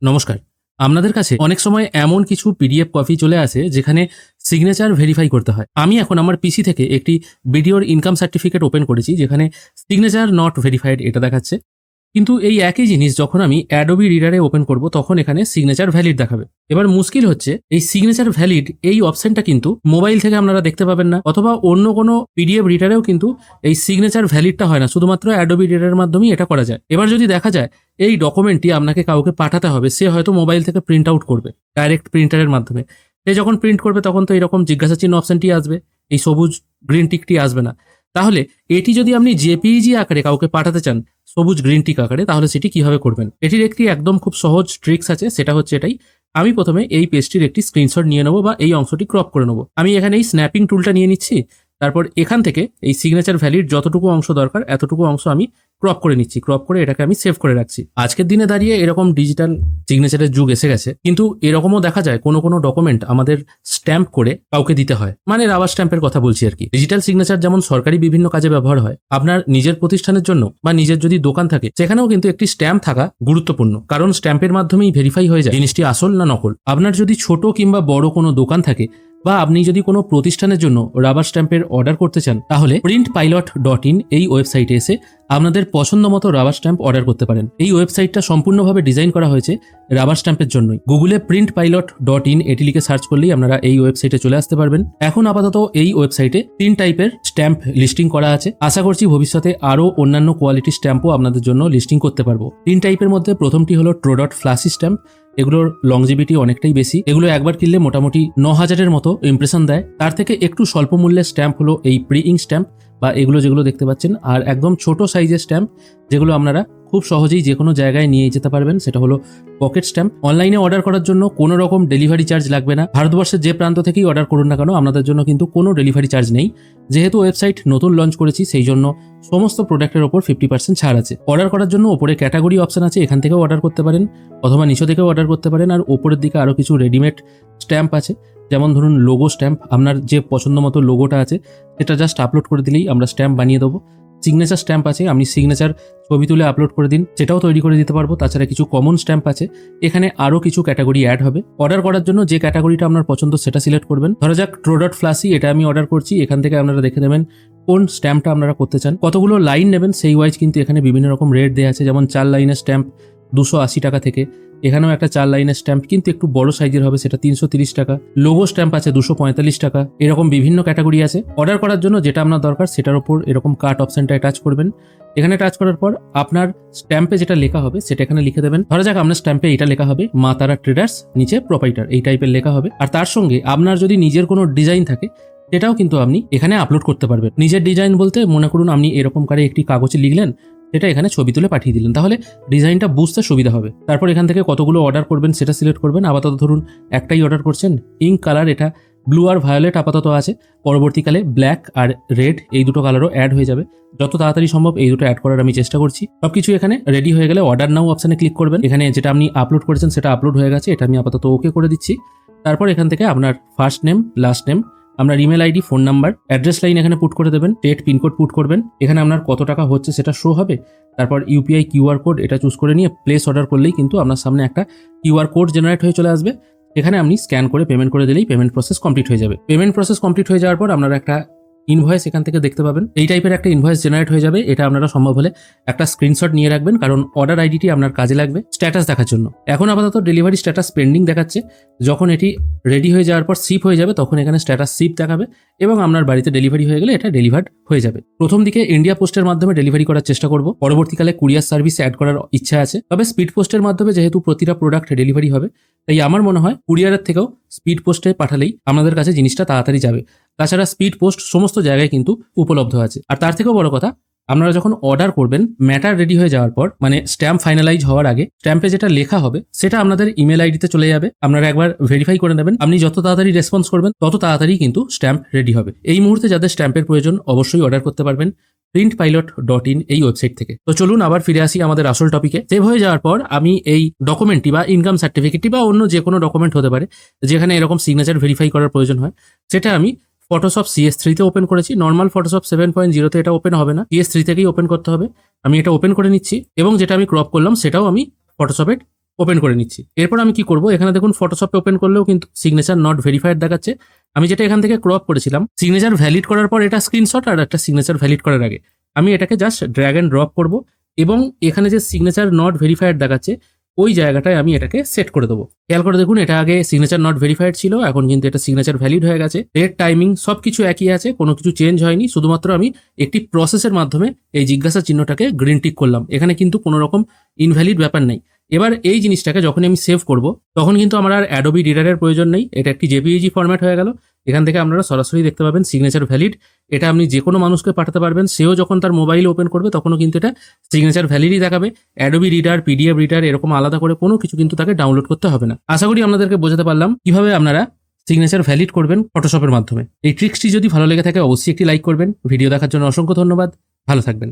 নমস্কার। আপনাদের কাছে অনেক সময় এমন কিছু পিডিএফ কপি চলে আসে যেখানে সিগনেচার ভেরিফাই করতে হয়। আমি এখন আমার পিসি থেকে একটি ভিডিওর ইনকাম সার্টিফিকেট ওপেন করেছি যেখানে সিগনেচার নট ভেরিফাইড এটা দেখাচ্ছে। কিন্তু এই একই জিনিস যখন আমি অ্যাডোবি রিডারে ওপেন করব তখন এখানে সিগনেচার ভ্যালিড দেখাবে। এবার মুশকিল হচ্ছে এই সিগনেচার ভ্যালিড এই অপশনটা কিন্তু মোবাইল থেকে আপনারা দেখতে পাবেন না, অথবা অন্য কোনো পিডিএফ রিডারেও কিন্তু এই সিগনেচার ভ্যালিডটা হয় না, শুধুমাত্র অ্যাডোবি রিডারের মাধ্যমেই এটা করা যায়। এবার যদি দেখা যায় এই ডকুমেন্টটি আপনাকে কাউকে পাঠাতে হবে, সে হয়তো মোবাইল থেকে প্রিন্ট আউট করবে ডাইরেক্ট প্রিন্টারের মাধ্যমে। সে যখন প্রিন্ট করবে তখন তো এরকম জিজ্ঞাসা চিহ্ন অপশনটি আসবে, এই সবুজ গ্রিন টিকটি আসবে না। তাহলে এটি যদি আপনি জেপিইজি আকারে কাউকে পাঠাতে চান সবুজ গ্রিন টিক আকারে, তাহলে সেটি কিভাবে করবেন? এটির একটি একদম খুব সহজ ট্রিক্স আছে, সেটা হচ্ছে এটাই। আমি প্রথমে এই পেজটির একটি স্ক্রিনশট নিয়ে নেবো বা এই অংশটি ক্রপ করে নেবো। আমি এখানে এই স্ন্যাপিং টুলটা নিয়ে নিচ্ছি। তারপর এখান থেকে এই সিগনেচার ভ্যালিড যতটুকু অংশ দরকার এতটুকু অংশ আমি ক্রপ করে নিচ্ছি। ক্রপ করে এটাকে আমি সেভ করে রাখছি। আজকের দিনে দাঁড়িয়ে এরকম ডিজিটাল সিগনেচারের যুগ এসে গেছে, কিন্তু এরকমও দেখা যায় কোনো কোনো ডকুমেন্ট আমাদের স্ট্যাম্প করে কাউকে দিতে হয়, মানে রাবার স্ট্যাম্পের কথা বলছি আর কি। ডিজিটাল সিগনেচার যেমন সরকারি বিভিন্ন কাজে ব্যবহার হয়, আপনার নিজের প্রতিষ্ঠানের জন্য বা নিজের যদি দোকান থাকে সেখানেও কিন্তু একটি স্ট্যাম্প থাকা গুরুত্বপূর্ণ, কারণ স্ট্যাম্পের মাধ্যমেই ভেরিফাই হয়ে যায় জিনিসটি আসল না নকল। আপনার যদি ছোট কিংবা বড় কোনো দোকান থাকে বা আপনি যদি কোনো প্রতিষ্ঠানের জন্য রাবার স্ট্যাম্পের অর্ডার করতে চান, তাহলে printpilot.in এই ওয়েবসাইটে এসে আপনাদের পছন্দ মতো রাবার স্ট্যাম্প অর্ডার করতে পারেন। এই ওয়েবসাইটটা সম্পূর্ণভাবে ডিজাইন করা হয়েছে রাবার স্ট্যাম্পের জন্যই। গুগলে printpilot.in এটি লিখে সার্চ করলেই আপনারা এই ওয়েবসাইটে চলে আসতে পারবেন। এখন আপাতত এই ওয়েবসাইটে 3 টাইপের স্ট্যাম্প লিস্টিং করা আছে। আশা করছি ভবিষ্যতে আরও অন্যান্য কোয়ালিটির স্ট্যাম্পও আপনাদের জন্য লিস্টিং করতে পারবো। 3 টাইপের মধ্যে প্রথমটি হলো ট্রোডট ফ্লাসি স্ট্যাম্প। এগুলোর লংজিভিটি অনেকটাই বেশি, এগুলো একবার কিনলে মোটামুটি 9000-এর মতো ইমপ্রেশন দেয়। তার থেকে একটু স্বল্প মূল্যের স্ট্যাম্প হলো এই প্রি ইঙ্ক স্ট্যাম্প বা এগুলো যেগুলো দেখতে পাচ্ছেন। আর একদম ছোট সাইজের স্ট্যাম্প যেগুলো আপনারা খুব সহজেই যে কোনো জায়গায় নিয়ে যেতে পারবেন, সেটা হলো পকেট স্ট্যাম্প। অনলাইনে অর্ডার করার জন্য কোনো রকম ডেলিভারি চার্জ লাগবে না। ভারতবর্ষের যে প্রান্ত থেকেই অর্ডার করুন না কেন আপনাদের জন্য কিন্তু কোনো ডেলিভারি চার্জ নেই। যেহেতু ওয়েবসাইট নতুন লঞ্চ করেছি সেই জন্য সমস্ত প্রোডাক্টের ওপর 50% ছাড় আছে। অর্ডার করার জন্য ওপরে ক্যাটাগরি অপশন আছে, এখান থেকেও অর্ডার করতে পারেন অথবা নিচে থেকেও অর্ডার করতে পারেন। আর ওপরের দিকে আরও কিছু রেডিমেড স্ট্যাম্প আছে, যেমন ধরুন লোগো স্ট্যাম্প। আপনার যে পছন্দ মতো লোগোটা আছে সেটা জাস্ট আপলোড করে দিলেই আমরা স্ট্যাম্প বানিয়ে দেবো। সিগনেচার স্ট্যাম্প আছে, আপনি সিগনেচার ছবি তুলে আপলোড করে দিন, সেটাও তৈরি করে দিতে পারবো। তাছাড়া কিছু কমন স্ট্যাম্প আছে, এখানে আরও কিছু ক্যাটাগরি অ্যাড হবে। অর্ডার করার জন্য যে ক্যাটাগরিটা আপনার পছন্দ সেটা সিলেক্ট করবেন। ধরা যাক ট্রোডট ফ্লাসি, এটা আমি অর্ডার করছি। এখান থেকে আপনারা দেখে নেবেন কোন স্ট্যাম্পটা আপনারা করতে চান, কতগুলো লাইন নেবেন সেই ওয়াইজ কিন্তু এখানে বিভিন্ন রকম রেট দেওয়া আছে। যেমন 4 লাইনের স্ট্যাম্প 280 টাকা থেকে, এখানেও একটা 4 লাইনের স্ট্যাম্প কিন্তু একটু বড় সাইজের হবে, সেটা 330 টাকা। লোগো স্ট্যাম্প আছে 245 টাকা। এরকম বিভিন্ন ক্যাটাগরি আছে। অর্ডার করার জন্য যেটা আপনার দরকার সেটার উপর এরকম কাট অপশনটায় টাচ করবেন। এখানে টাচ করার পর আপনার স্ট্যাম্পে যেটা লেখা হবে সেটা এখানে লিখে দেবেন। ধরা যাক আপনার স্ট্যাম্পে এটা লেখা হবে মা তারা ট্রেডার্স, নিচে প্রোপাইটার, এই টাইপের লেখা হবে। আর তার সঙ্গে আপনার যদি নিজের কোনো ডিজাইন থাকে সেটাও কিন্তু আপনি এখানে আপলোড করতে পারবেন। নিজের ডিজাইন বলতে মনে করুন আপনি এরকম করে একটি কাগজে লিখলেন, সেটা এখানে ছবি তুলে পাঠিয়ে দিলেন, তাহলে ডিজাইনটা বুঝতে সুবিধা হবে। তারপর এখান থেকে কতগুলো অর্ডার করবেন সেটা সিলেক্ট করবেন। আপাতত ধরুন একটাই অর্ডার করছেন। ইঙ্ক কালার এটা ব্লু আর ভায়োলেট আপাতত আছে, পরবর্তীকালে ব্ল্যাক আর রেড এই দুটো কালারও অ্যাড হয়ে যাবে। যত তাড়াতাড়ি সম্ভব এই দুটো অ্যাড করার আমি চেষ্টা করছি। সবকিছু এখানে রেডি হয়ে গেলে অর্ডার নাও অপশানে ক্লিক করবেন। এখানে যেটা আপনি আপলোড করেছেন সেটা আপলোড হয়ে গেছে, এটা আমি আপাতত ওকে করে দিচ্ছি। তারপর এখান থেকে আপনার ফার্স্ট নেম, লাস্ট নেম, আপনার email ID, phone number, address line এখানে পুট করে দেবেন। স্টেট পিনকোড পুট করবেন। এখানে আপনার কত টাকা হচ্ছে সেটা শো হবে। তারপর ইউপিআই কিউআর কোড এটা চুজ করে নিয়ে প্লেস অর্ডার করলেই কিন্তু আপনার সামনে একটা কিউআর কোড জেনারেট হয়ে চলে আসবে। এখানে আপনি স্ক্যান করে পেমেন্ট করে দিলেই পেমেন্ট প্রসেস কমপ্লিট হয়ে যাবে। পেমেন্ট প্রসেস কমপ্লিট হয়ে যাওয়ার পর আপনারা একটা ইনভয়েস এখান থেকে দেখতে পাবেন। এই টাইপের একটা ইনভয়েস জেনারেট হয়ে যাবে। এটা আপনারা সম্ভব হলে একটা স্ক্রিনশট নিয়ে রাখবেন, কারণ অর্ডার আইডিটি আপনার কাজে লাগবে স্ট্যাটাস দেখার জন্য। এখন আপাতত ডেলিভারি স্ট্যাটাস পেন্ডিং দেখাচ্ছে। যখন এটি রেডি হয়ে যাওয়ার পর শিপ হয়ে যাবে তখন এখানে স্ট্যাটাস শিপ দেখাবে এবং আপনার বাড়িতে ডেলিভারি হয়ে গেলে এটা ডেলিভার্ড হয়ে যাবে। প্রথম দিকে ইন্ডিয়া পোস্টের মাধ্যমে ডেলিভারি করার চেষ্টা করব, পরবর্তীকালে কুরিয়ার সার্ভিস অ্যাড করার ইচ্ছা আছে। তবে স্পিড পোস্টের মাধ্যমে যেহেতু প্রতিটা প্রোডাক্ট ডেলিভারি হবে, তাই আমার মনে হয় কুরিয়ারের থেকেও স্পিড পোস্টে পাঠালেই আমাদের কাছে জিনিসটা তাড়াতাড়ি যাবে। তাছাড়া স্পিড পোস্ট সমস্ত জায়গায় কিন্তু উপলব্ধ আছে। আর তার থেকেও বড় কথা, আপনারা যখন অর্ডার করবেন ম্যাটার রেডি হয়ে যাওয়ার পর, মানে স্ট্যাম্প ফাইনালাইজ হওয়ার আগে স্ট্যাম্পে যেটা লেখা হবে সেটা আপনাদের ইমেল আইডিতে চলে যাবে। আপনারা একবার ভেরিফাই করে নেবেন। আপনি যত তাড়াতাড়ি রেসপন্স করবেন তত তাড়াতাড়ি কিন্তু স্ট্যাম্প রেডি হবে। এই মুহূর্তে যাদের স্ট্যাম্পের প্রয়োজন অবশ্যই অর্ডার করতে পারবেন printpilot.in এই ওয়েবসাইট থেকে। তো চলুন আবার ফিরে আসি আমাদের আসল টপিকে। সেভ হয়ে যাওয়ার পর আমি এই ডকুমেন্টটি বা ইনকাম সার্টিফিকেটটি বা অন্য যে কোনো ডকুমেন্ট হতে পারে যেখানে এরকম সিগনেচার ভেরিফাই করার প্রয়োজন হয়, সেটা আমি ফটোশপ CS3-তে ওপেন করেছি। নর্মাল ফটোশপ 7.0-তে এটা ওপেন হবে না, CS3 থেকেই ওপেন করতে হবে। আমি এটা ওপেন করে নিচ্ছি এবং যেটা আমি ক্রপ করলাম সেটাও আমি ফটোশপে ওপেন করে নিচ্ছি। এরপর আমি কি করব, এখানে দেখুন ফটোশপে ওপেন করলেও কিন্তু সিগনেচার নট ভেরিফাইড দেখাচ্ছে। আমি যেটা এখান থেকে ক্রপ করেছিলাম, সিগনেচার ভ্যালিড করার পর এটা স্ক্রিনশট, আর একটা সিগনেচার ভ্যালিড করার আগে আমি এটাকে জাস্ট ড্র্যাগ অ্যান্ড ড্রপ করব এবং এখানে যে সিগনেচার নট ভেরিফাইড দেখাচ্ছে ওই জায়গাটায় আমি এটাকে সেট করে দেবো। খেয়াল করে দেখুন, এটা আগে সিগনেচার নট ভেরিফাইড ছিল, এখন কিন্তু এটা সিগনেচার ভ্যালিড হয়ে গেছে। ডেট, টাইমিং সবকিছু একই আছে, কোনো কিছু চেঞ্জ হয়নি। শুধুমাত্র আমি একটি প্রসেসের মাধ্যমে এই জিজ্ঞাসা চিহ্নটাকে গ্রিন টিক করলাম। এখানে কিন্তু কোনো রকম ইনভ্যালিড ব্যাপার নেই। এবার এই জিনিসটাকে যখন আমি সেভ করব তখন কিন্তু আমার আর অ্যাডোবি রিডারের প্রয়োজন নেই। এটা একটি জেপিইজি ফরম্যাট হয়ে গেল। এখান থেকে আপনারা সরাসরি দেখতে পাবেন সিগনেচার ভ্যালিড। এটা আপনি যে কোনো মানুষকে পাঠাতে পারবেন, সেও যখন তার মোবাইল ওপেন করবে তখনও কিন্তু এটা সিগনেচার ভ্যালিডই দেখাবে। অ্যাডোবি রিডার, পিডিএফ রিডার এরকম আলাদা করে কোনো কিছু কিন্তু তাকে ডাউনলোড করতে হবে না। আশা করি আপনাদেরকে বোঝাতে পারলাম কিভাবে আপনারা সিগনেচার ভ্যালিড করবেন ফটোশপের মাধ্যমে। এই ট্রিক্সটি যদি ভালো লেগে থাকে অবশ্যই একটি লাইক করবেন। ভিডিও দেখার জন্য অসংখ্য ধন্যবাদ। ভালো থাকবেন।